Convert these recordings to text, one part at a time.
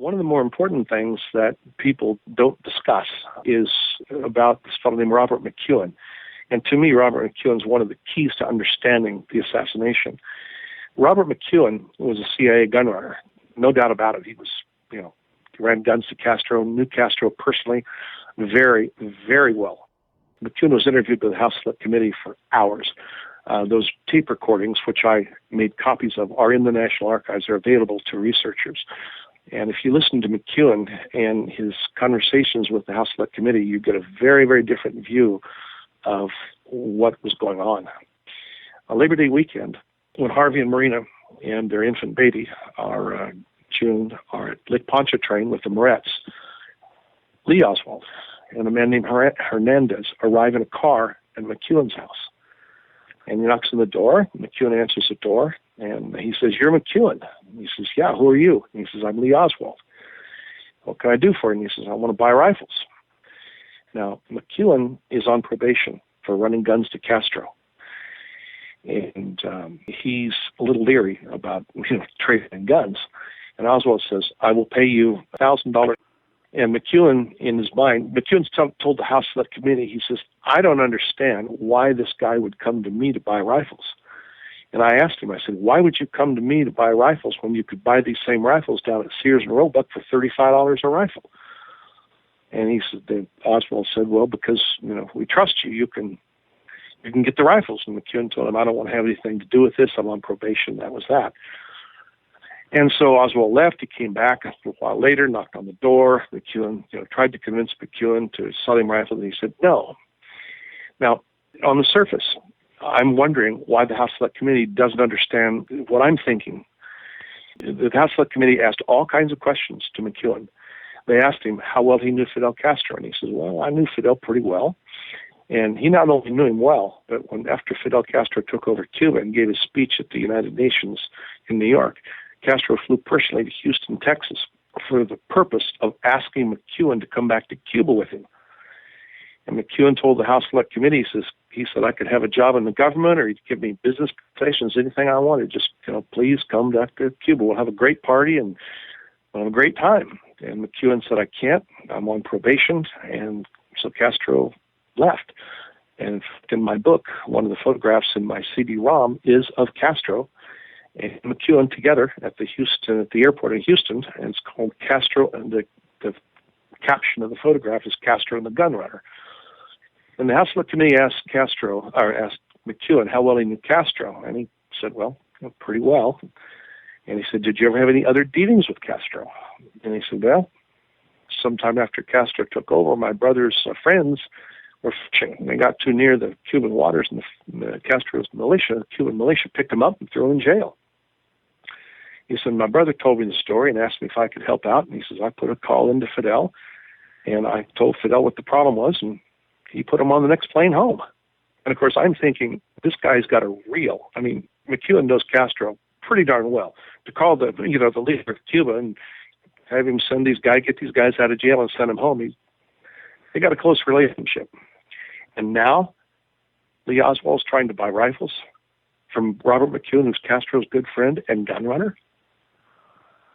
One of the more important things that people don't discuss is about this fellow named Robert McEwen. And to me, Robert McEwen is one of the keys to understanding the assassination. Robert McEwen was a CIA gun runner, no doubt about it. He was, he ran guns to Castro, knew Castro personally very, very well. McEwen was interviewed by the House Select Committee for hours. Those tape recordings, which I made copies of, are in the National Archives. They're available to researchers. And if you listen to McEwen and his conversations with the House Select Committee, you get a very, very different view of what was going on. On Labor Day weekend, when Harvey and Marina and their infant baby are at Lake Pontchartrain with the Moretz, Lee Oswald and a man named Hernandez arrive in a car at McEwen's house. And he knocks on the door. McEwen answers the door, and he says, "You're McEwen." And he says, "Yeah, who are you?" And he says, "I'm Lee Oswald." "What can I do for you?" And he says, "I want to buy rifles." Now, McEwen is on probation for running guns to Castro. And he's a little leery about trading guns. And Oswald says, "I will pay you $1,000. And McEwen, in his mind, McEwen told the House Select Committee, he says, "I don't understand why this guy would come to me to buy rifles." And I asked him, I said, "Why would you come to me to buy rifles when you could buy these same rifles down at Sears and Roebuck for $35 a rifle?" And he said, Oswald said, "Well, because we trust you, you can get the rifles." And McEwen told him, "I don't want to have anything to do with this. I'm on probation." That was that. And so Oswald left. He came back a little while later, knocked on the door. McEwen, tried to convince McEwen to sell him rifles, and he said no. Now, on the surface, I'm wondering why the House Select Committee doesn't understand what I'm thinking. The House Select Committee asked all kinds of questions to McEwen. They asked him how well he knew Fidel Castro, and he says, "Well, I knew Fidel pretty well." And he not only knew him well, but after Fidel Castro took over Cuba and gave his speech at the United Nations in New York, Castro flew personally to Houston, Texas, for the purpose of asking McEwen to come back to Cuba with him. And McEwen told the House Select Committee, he said, "I could have a job in the government, or he'd give me business concessions, anything I wanted. Just, please come back to Cuba. We'll have a great party and we'll have a great time." And McEwen said, "I can't. I'm on probation." And so Castro left. And in my book, one of the photographs in my CD-ROM is of Castro and McEwen together at the airport in Houston, and it's called Castro, and the caption of the photograph is "Castro and the Gun Runner." And the House Select Committee asked McEwen how well he knew Castro, and he said, "Well, pretty well." And he said, "Did you ever have any other dealings with Castro?" And he said, "Well, sometime after Castro took over, my brother's friends were fishing. They got too near the Cuban waters, and the Castro's militia, the Cuban militia, picked him up and threw him in jail." He said, "My brother told me the story and asked me if I could help out." And he says, "I put a call into Fidel, and I told Fidel what the problem was, and he put him on the next plane home." And of course, I'm thinking, this guy's got a reel. I mean, McEwen knows Castro pretty darn well. To call the leader of Cuba and have him get these guys out of jail and send them home, they got a close relationship. And now, Lee Oswald's trying to buy rifles from Robert McEwen, who's Castro's good friend and gun runner.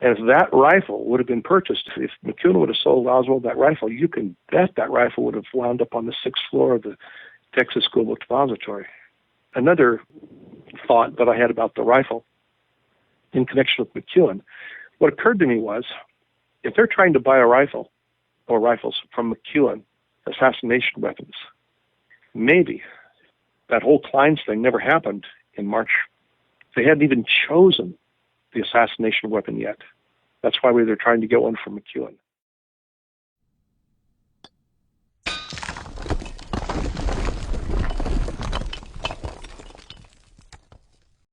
And if that rifle would have been purchased, if McEwen would have sold Oswald that rifle, you can bet that rifle would have wound up on the 6th floor of the Texas School Book Depository. Another thought that I had about the rifle in connection with McEwen, what occurred to me was, if they're trying to buy a rifle or rifles from McEwen, assassination weapons, maybe that whole Kleins thing never happened in March. They hadn't even chosen the assassination weapon yet. That's why they're trying to get one from McEwen.